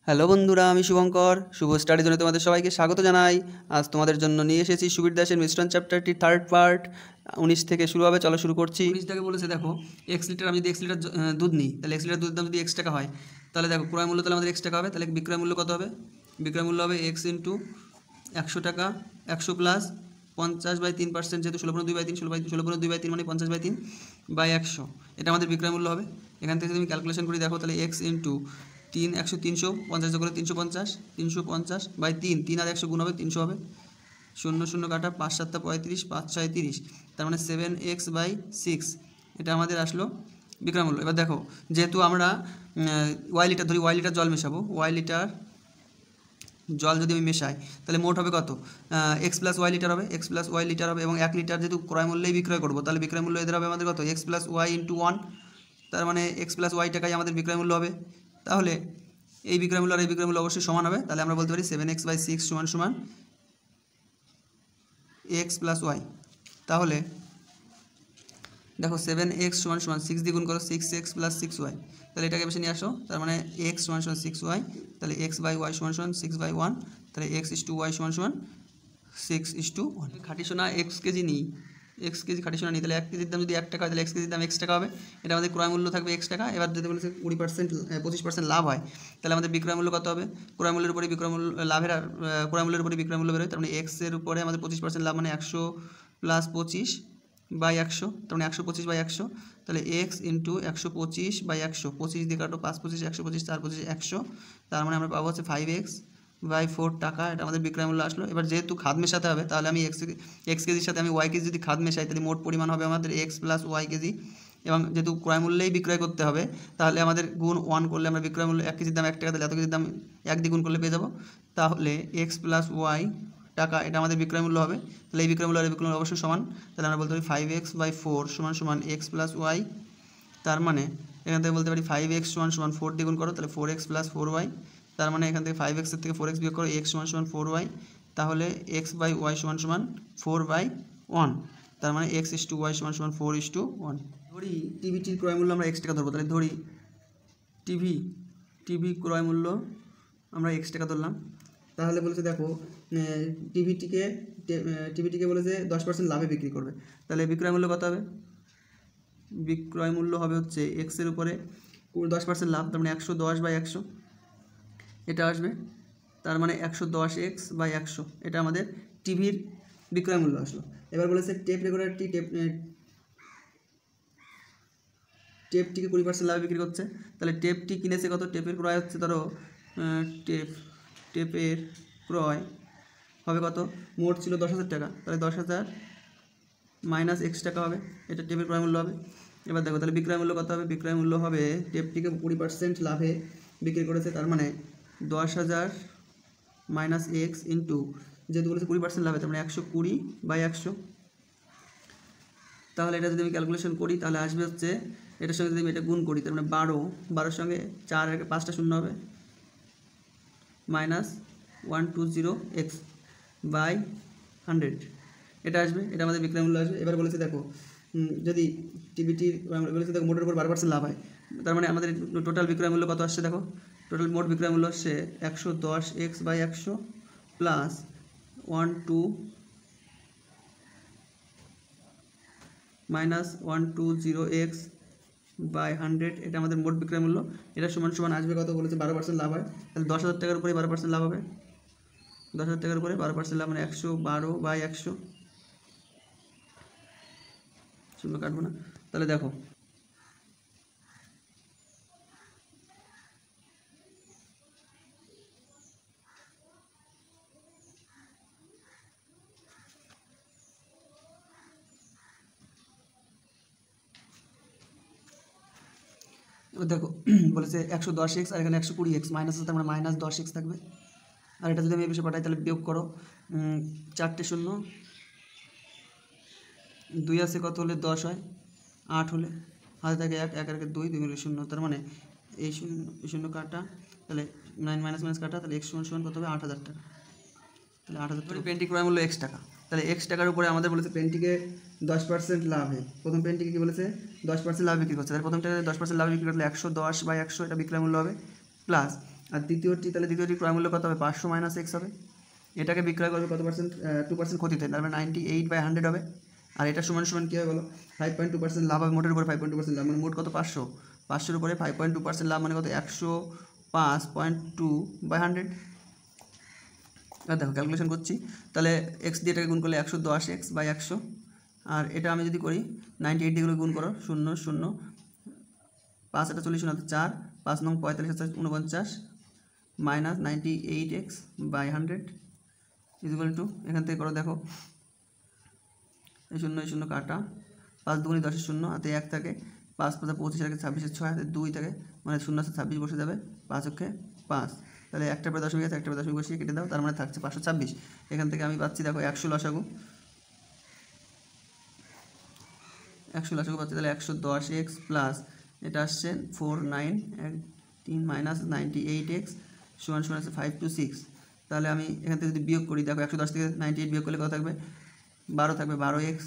Hello বন্ধুরা, আমি শুভঙ্কর। শুভ study জোনে তোমাদের সবাইকে স্বাগত জানাই। আজ তোমাদের জন্য নিয়ে এসেছি সুবীর দাসের মিশ্রণ চ্যাপ্টারটি থার্ড পার্ট। 19 থেকে শুরু হবে, চলো শুরু করছি। 19 টাকে বলেছে দেখো এক্স লিটার, আমি যদি এক্স লিটার দুধ নিই, তাহলে এক্স লিটার দুধের দাম যদি এক্স টাকা হয়, তাহলে দেখো ক্রয় মূল্য তাহলে আমাদের এক্স টাকা হবে, তাহলে বিক্রয় মূল্য কত হবে? বিক্রয় মূল্য হবে এক্স ইন্টু 100 টাকা, 100 প্লাস 50/3%, যেহেতু 16/2/3, 16/2/3 মানে 50/3/100, এটা আমাদের বিক্রয় মূল্য হবে। এখান থেকে যদি আমি ক্যালকুলেশন করি দেখো, তাহলে এক্স ইন্টু 3, 100, 300, 50 করে 350, 350/3, 3 আর 100 গুণ হবে 300 হবে, 0 0 কাটা, 5 7 35, 5 6 30, তার মানে 7x/6, এটা আমাদের আসলো বিক্রয় মূল্য। এবার দেখো, যেহেতু আমরা ওয়াই লিটার ধরি, ওয়াই লিটার জল মেশাবো, ওয়াই লিটার জল যদি আমি মেশাই, তাহলে মোট হবে কত? এক্স প্লাস ওয়াই লিটার হবে, এক্স প্লাস ওয়াই লিটার হবে, এবং 1 লিটার যেহেতু ক্রয় মূল্যেই বিক্রয় করবো, তাহলে বিক্রয় মূল্য এদের হবে আমাদের কত? এক্স প্লাস ওয়াই ইন্টু 1, তার মানে এক্স প্লাস ওয়াই টাকাই আমাদের বিক্রয় মূল্য হবে। তাহলে এই বিক্রয় মূল্য আর এই বিক্রয় মূল্য অবশ্যই সমান হবে, তাহলে আমরা বলতে পারি 7x/6 সমান এক্স প্লাস ওয়াই। তাহলে দেখো 7x সমান 6 দিয়ে গুণ করো, 6x প্লাস 6y, তাহলে এটাকে বেশি নিয়ে আসো, তার মানে x সমান 6y, তাহলে x/y সমান 6/1, তাহলে x/y সমান 6/1। খাঁটি সোনা x কেজি নিই, x কেজি খাঁটি সোনা নিই, তাহলে 1 কেজির দাম যদি 1 টাকা হয়, তাহলে x কেজির দাম x টাকা হবে, এটা আমাদের ক্রয় মূল্য থাকবে x টাকা। এবার যদি বলেছে 25% লাভ হয়, তাহলে আমাদের বিক্রয় মূল্য কত হবে? ক্রয় মূল্যের উপরে বিক্রয় মূল্য লাভের আর ক্রয় মূল্যের উপরে বিক্রয় মূল্য বেরোয়, তার মানে x এর উপরে আমাদের 25% লাভ, মানে 100 প্লাস 25/100, তার মানে 125/100, তাহলে x ইন্টু 125/100, 25 দিয়ে কাটো, 5 25, 125, 4 25, 100, তার মানে আমরা পাবো হচ্ছে 5x/4 টাকা, এটা আমাদের বিক্রয় মূল্য আসলো। এবার যেহেতু খাদ মেশাতে হবে, তাহলে আমি এক্স কেজির সাথে আমি ওয়াই কেজি যদি খাদ মেশাই, তাহলে মোট পরিমাণ হবে আমাদের এক্স প্লাস ওয়াই কেজি, এবং যেহেতু ক্রয় মূল্যেই বিক্রয় করতে হবে, তাহলে আমাদের গুণ 1 করলে আমরা বিক্রয় মূল্য 1 কেজির দাম 1 টাকা, তাহলে এত কেজির দাম 1 দিয়ে গুণ করলে পেয়ে যাবো। তাহলে এক্স প্লাস ওয়াই টাকা, এটা আমাদের বিক্রয় মূল্য হবে। তাহলে এই বিক্রয় মূল্য আর এই বিক্রয় মূল্য অবশ্যই সমান, তাহলে আমরা বলতে পারি 5x/4 সমান এক্স প্লাস ওয়াই। তার মানে এখান থেকে বলতে পারি 5x সমান 4 দিয়ে গুণ করো, তাহলে 4x প্লাস 4y, তার মানে এখান থেকে 5x এর থেকে 4x বিয়োগ করো, x সমান 4y, তাহলে x/y সমান 4/1, তার মানে x/y সমান 4:1। ধরি টিভিটির ক্রয় মূল্য আমরা x টাকা ধরবো, তাহলে ধরি টিভি ক্রয় মূল্য আমরা x টাকা ধরলাম। তাহলে বলেছে দেখো টিভিটিকে বলেছে 10% লাভে বিক্রি করবে, তাহলে বিক্রয় মূল্য কত হবে? বিক্রয় মূল্য হবে হচ্ছে এক্সের উপরে 10% লাভ, তার মানে 110/100 এটা আসবে, তার মানে 110x/100, এটা আমাদের টিভির বিক্রয় মূল্য আসলো। এবার বলেছে টেপ রেকর্ডারটি টেপটিকে 20% লাভে বিক্রি করছে, তাহলে টেপটি কিনেছে কত? টেপের ক্রয় হচ্ছে ধরো টেপের ক্রয় হবে কত? মোট ছিল 10,000 টাকা, তাহলে 10,000 মাইনাস x টাকা হবে, এটা টেপের ক্রয় মূল্য হবে। এবার দেখো তাহলে বিক্রয় মূল্য কত হবে? বিক্রয় মূল্য হবে টেপটিকে 20% লাভে বিক্রি করেছে, তার মানে 10,000 মাইনাস x ইন্টু, যেহেতু বলেছে 20% লাভে, তার মানে 120/100, তাহলে এটা যদি আমি ক্যালকুলেশন করি, তাহলে আসবে হচ্ছে এটার সঙ্গে যদি আমি এটা গুণ করি, তার মানে 12 সঙ্গে 4 আর 5টা শূন্য হবে, মাইনাস 120x/100, এটা আসবে, এটা আমাদের বিক্রয় মূল্য আসবে। এবার বলেছে দেখো যদি টিভিটির বলেছে দেখো মোটের উপর 12% লাভ হয়, তার মানে আমাদের টোটাল বিক্রয় মূল্য কত আসছে? দেখো টোটাল মোট বিক্রয় মূল্য আসছে 110x/100 প্লাস 120x/100, এটা আমাদের মোট বিক্রয় মূল্য। এটা সমান আসবে কত? বলেছে 12% লাভ হয়, তাহলে 10,000 টাকার উপরে 12% লাভ হবে, 10,000 টাকার উপরে 12% লাভ, মানে 112/100, শূন্য কাটবো না। তাহলে দেখো এবার দেখো বলেছে 110x আর এখানে 120x মাইনাস আছে, তার মানে মাইনাস 10x থাকবে। আর এটা যদি আমি এই বিষয়ে পাঠাই, তাহলে বিয়োগ করো, 4টে শূন্য, 2 আছে কত হলে 10 হয়, 8 হলে হাতে থাকে 1, 1 আর 2, 2 মিলে 0, তার মানে এই শূন্য কাটা, তাহলে 9 মাইনাস কাটা, তাহলে x সমান কত হবে? 8,000 টাকা। তাহলে 8,000 টাকা পেনটি ক্রয় মূল্য x টাকা, তাহলে x টাকার উপরে আমাদের বলেছে পেনটিকে 10% লাভে, প্রথম পেনটিকে কী বলেছে? 10% লাভ বিক্রি করছে, তাহলে প্রথমটাকে 10% লাভ বিক্রি করলে 110/100, এটা বিক্রয় মূল্য হবে, প্লাস আর দ্বিতীয়টি, তাহলে দ্বিতীয়টি ক্রয় মূল্য কত হবে? 500 মাইনাস এক্স হবে। এটাকে বিক্রয় করবে কত পার্সেন্ট? 2% ক্ষতিতে, তারপরে 98/100 হবে। আর এটা সমান সমান কী হবে বলো? 5.2% লাভ হবে, মোটের উপরে 5.2% লাভ, মানে মোট কত? 500, 500-র উপরে 5.2% লাভ মানে কত? 105.2/100। আর দেখো ক্যালকুলেশন করছি, তাহলে এক্স দিয়ে এটাকে গুণ করলে 110x/100। আর এটা আমি যদি করি 98 দিয়ে গুণ করো, 0 0 5 এটা 40 0 4 5 9 45 49 মাইনাস 98x/100 ইকুয়াল টু, এখান থেকে করো, দেখো এই 0 এই 0 কাটা, 5 2 10 0 হাতে 1 থাকে, 5 5 25 থাকে, 26 6 হাতে 2 থাকে, মানে 0 আছে 26 বসে যাবে, 5 অক্ষে 5, তাহলে একটা পরে দশমিক আছে, একটা পরে দশমিক বসিয়ে কেটে দাও, তার মানে থাকছে 526। এখান থেকে আমি পাচ্ছি, দেখো 100 লসাগু, 100 লসাগু পাচ্ছি, তাহলে 110x প্লাস এটা আসছে 4913 মাইনাস 98x সমান সমান আছে 526। তাহলে আমি এখান থেকে যদি বিয়োগ করি, দেখো 110 থেকে 98 বিয়োগ করলে কত থাকবে? 12 থাকবে, 12x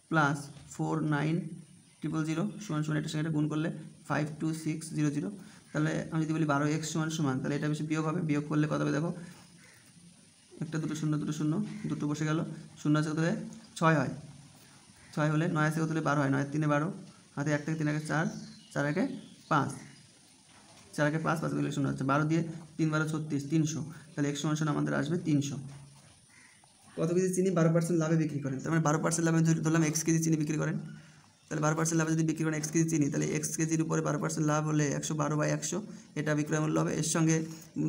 প্লাস 4900 সমান সমান এটার সঙ্গে এটা গুণ করলে 52600। তাহলে আমি যদি বলি 12x সমান সমান, তাহলে এটা বেশি বিয়োগ হবে, বিয়োগ করলে কত হবে? দেখো একটা দুটো শূন্য দুটো শূন্য দুটো বসে গেল, 0 আছে কত? 6 হয়, 6 হলে 9 আছে কত? 12 হয়, 9 3 12 হাতে 1 থেকে 3 আগে 4 4 আগে 5 4 আগে 5 5 গুলো 0 হচ্ছে, 12 দিয়ে 3 12 36 300। তাহলে x সমান সমান আমাদের আসবে 300। কত কেজি চিনি 12% লাভে বিক্রি করেন? তার মানে 12% লাভে ধরলাম x কেজি চিনি বিক্রি করেন, তাহলে 12% লাভে যদি বিক্রি করেন x কেজি চিনি, তাহলে x কেজির উপরে 12% লাভ হলে 112/100 এটা বিক্রয় মূল্য হবে। এর সঙ্গে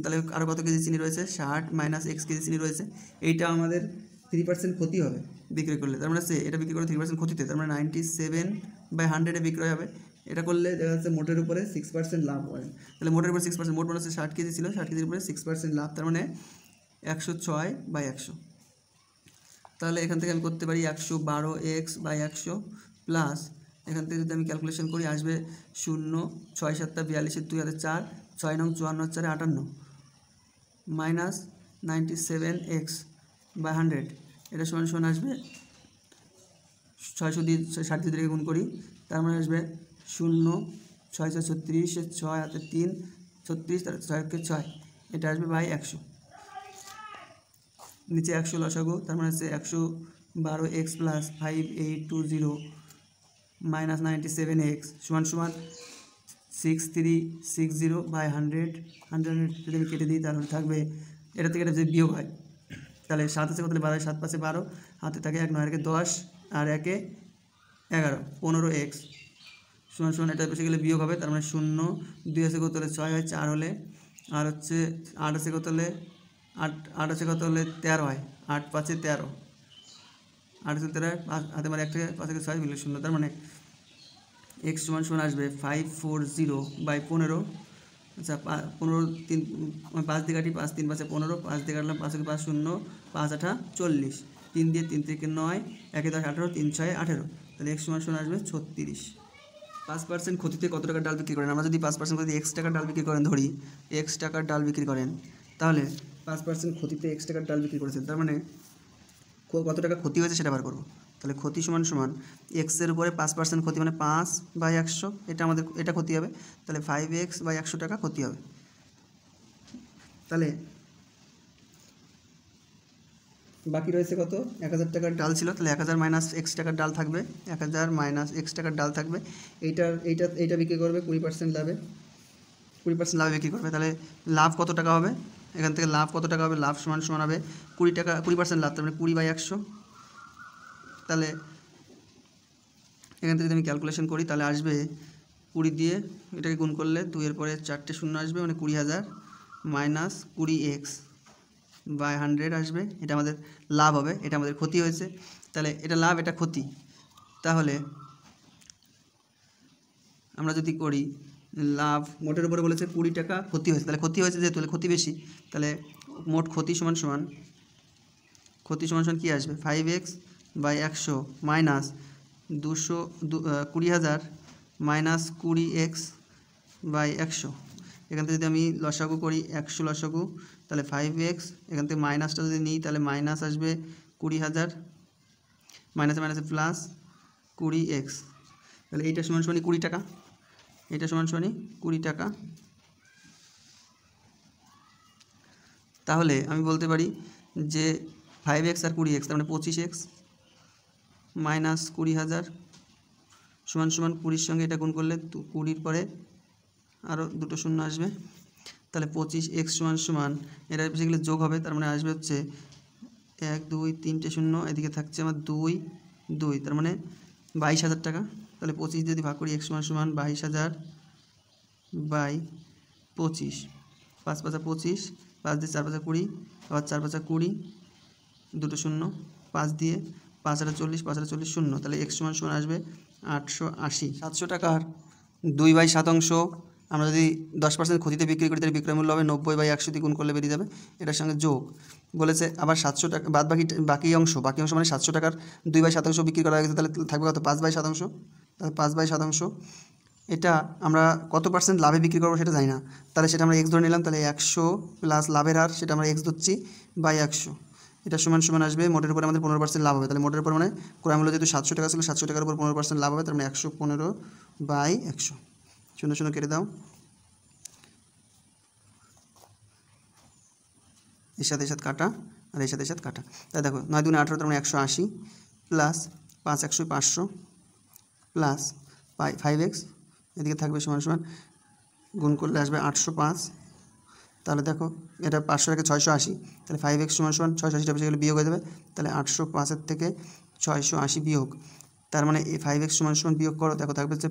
তাহলে আরও কত কেজি চিনি রয়েছে? 60 মাইনাস x কেজি চিনি রয়েছে, এইটা আমাদের 3% ক্ষতি হবে বিক্রি করলে, তার মানে এটা বিক্রি করে 3% ক্ষতিতে, তার মানে 97/100 বিক্রয় হবে। এটা করলে দেখা যাচ্ছে মোটের উপরে 6% লাভ হয়, তাহলে মোটের উপরে 6%, মোট মানে হচ্ছে 60 কেজি ছিল, 60 কেজির উপরে 6% লাভ, তার মানে 106/100। তাহলে এখান থেকে আমি করতে পারি 112x/100 প্লাস, এখান থেকে যদি আমি ক্যালকুলেশন করি আসবে 0 6 7 42 2 হাতে 4 6 9 54 4 58 মাইনাস 97x/100 এটা সমান সমান আসবে 600 দিয়ে 60 দিয়ে গুণ করি, তার মানে আসবে 0 6 6 36 6 হাতে 3 36 তার 6 6 এটা আসবে বাই 100, নিচে 100 লসাগু, তার মানে হচ্ছে 112x প্লাস 5820 মাইনাস 97x সমান সমান 6360/100 100 যদি আমি কেটে দিই তাহলে থাকবে, এটা থেকে এটা যদি বিয়োগ হয় তাহলে 7 আছে কত? 12 7 5 12 হাতে থাকে 1 9 10 আর 1 11 15x সমান সমান এটা বসে গেলে বিয়োগ হবে, তার মানে 0 2 আছে কত হলে 6 হয়, 4 হলে, আর হচ্ছে 8 আছে কত হলে 8 আছে কত হলে 13 হয়, 8 5 13 8 আছে 13 হাতে মানে 1 থেকে 5 থেকে 6 মিলে 0, তার মানে x সমান সমান আসবে 540/15। আচ্ছা 15 3 5 দিয়ে কাটি, 5 3 5 15 5 দিয়ে কাটলাম 5 5 0 5 8 40 3 দিয়ে 3 থেকে 9 1 10 18 3 6 18, তাহলে x সমান সমান আসবে 36। 5% ক্ষতিতে কত টাকার ডাল বিক্রি করেন? আমরা যদি 5% ক্ষতিতে x টাকার ডাল বিক্রি করেন ধরি, x টাকার ডাল বিক্রি করেন, তাহলে 5% ক্ষতিতে x টাকার ডাল বিক্রি করেছেন, তার মানে কত টাকা ক্ষতি হয়েছে সেটা বার করবো। তাহলে ক্ষতি সমান সমান এক্সের উপরে 5% ক্ষতি মানে 5/100, এটা আমাদের এটা ক্ষতি হবে, তাহলে 5x/100 টাকা ক্ষতি হবে। তাহলে বাকি রয়েছে কত? 1000 টাকার ডাল ছিল, তাহলে 1000 মাইনাস x টাকার ডাল থাকবে, 1000 মাইনাস x টাকার ডাল থাকবে, এইটা বিক্রি করবে 20% লাভে, 20% লাভে বিক্রি করবে, তাহলে লাভ কত টাকা হবে? এখান থেকে লাভ কত টাকা হবে? লাভ সমান সমান হবে 20 টাকা, 20% লাভ, তার মানে 20/100। তাহলে এখান থেকে যদি আমি ক্যালকুলেশন করি তাহলে আসবে 20 দিয়ে এটাকে গুণ করলে 2 এর পরে 4টে শূন্য আসবে, মানে 20,000 মাইনাস 20x/100 আসবে, এটা আমাদের লাভ হবে, এটা আমাদের ক্ষতি হয়েছে, তাহলে এটা লাভ এটা ক্ষতি। তাহলে আমরা যদি করি লাভ মোটের উপরে বলেছে 20 টাকা ক্ষতি হয়েছে, তাহলে ক্ষতি হয়েছে যেহেতু তাহলে ক্ষতি বেশি, তাহলে মোট ক্ষতি সমান সমান কী আসবে? 5x/100 minus 20,000 minus 20x/100। এখান থেকে যদি আমি লসাগু করি 100 লসাগু, তাহলে 5x, এখান থেকে মাইনাসটা যদি নিই তাহলে মাইনাস আসবে 20,000 মাইনাসে মাইনাসে প্লাস 20x, তাহলে এইটা সমান সমান 20 টাকা। এটা সমান সমানই 20 টাকা। তাহলে আমি বলতে পারি যে 5x আর 20x তার মানে 25x মাইনাস 20,000 সমান সমান 20-র সঙ্গে এটা গুণ করলে 20-র পরে আরও দুটো শূন্য আসবে, তাহলে 25x সমান সমান এটা বেসিক্যালি যোগ হবে, তার মানে আসবে হচ্ছে 1 2 3টে শূন্য, এদিকে থাকছে আমার 2 2, তার মানে 22,000 টাকা। তাহলে 25 যদি ভাগ করি x সমান সমান 22,000 বাই 25, 5 5 25, 5 দিয়ে 4 5 20, আবার 4 5 20, দুটো শূন্য, 5 দিয়ে 5 আর 40, 5 আর 40 শূন্য, তাহলে x সমান সমান আসবে 880। 700 টাকার 2/7 আমরা যদি 10% ক্ষতিতে বিক্রি করি তাহলে বিক্রয় মূল্য হবে 90/100 দিয়ে গুণ করলে বেরিয়ে যাবে। এটার সঙ্গে যোগ বলেছে আবার 700 টাকা বাদ বাকি অংশ মানে 700 টাকার 2/7 বিক্রি করা গেছে, তাহলে থাকবে কত 5/7। তাহলে 5/7 এটা আমরা কত পার্সেন্ট লাভে বিক্রি করবো সেটা জানি না, তাহলে সেটা আমরা x ধরে নিলাম, তাহলে 100 প্লাস লাভের হার সেটা আমরা x ধরছি বাই 100, এটা সমান সমান আসবে মোটের উপরে আমাদের 15% লাভ হবে। তাহলে মোটের উপর মানে ক্রয় মূল্য যেহেতু 700 টাকা ছিল, 700 টাকার উপর 15% লাভ হবে, তার মানে 115/100, শূন্য শূন্য কেটে দাও, এর সাথে কাটা আর এর সাথে কাটা। তাই দেখো 9 2 18, তার মানে 180 প্লাস 5 100 500 প্লাস 5x এদিকে থাকবে সমান সমান গুণ করলে আসবে 805। তাহলে দেখো এটা 500 থেকে 680, তাহলে 5x সমান সমান 680টা বেশি বিয়োগ হয়ে যাবে, তাহলে 805-এর থেকে 680 বিয়োগ, তার মানে এই 5x সমান সমান বিয়োগ করো, দেখো থাকবে হচ্ছে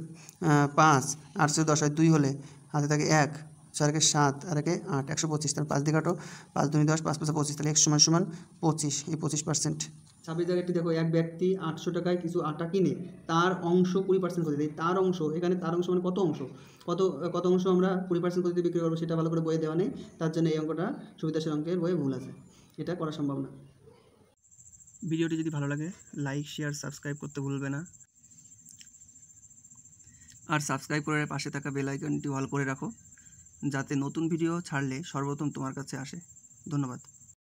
5, 8 থেকে 10 হয় 2 হলে হাতে থাকে 1, 4 কে 7 আর 1 8, 125, তাহলে 5 দিয়ে কাটো, 5 2 10, 5 5 25, তাহলে x সমান সমান 25, এই 25%। 26 জায়গাটি দেখো এক ব্যক্তি 800 টাকায় কিছু আটা কিনে তার অংশ 20% করে দেয়, তার অংশ এখানে তার অংশ মানে কত অংশ, কত অংশ আমরা 20% করে বিক্রি করবো সেটা ভালো করে বইয়ে দেওয়া নেই, তার জন্য এই অঙ্কটা সুবিধাশীল অঙ্কের বইয়ে ভুল আছে, এটা করা সম্ভব না। ভিডিওটি যদি ভালো লাগে লাইক শেয়ার সাবস্ক্রাইব করতে ভুলবে না, আর সাবস্ক্রাইব করে পাশে থাকা বেল আইকনটি অল করে রাখো যাতে নতুন ভিডিও ছাড়লে সর্বপ্রথম তোমার কাছে আসে। ধন্যবাদ।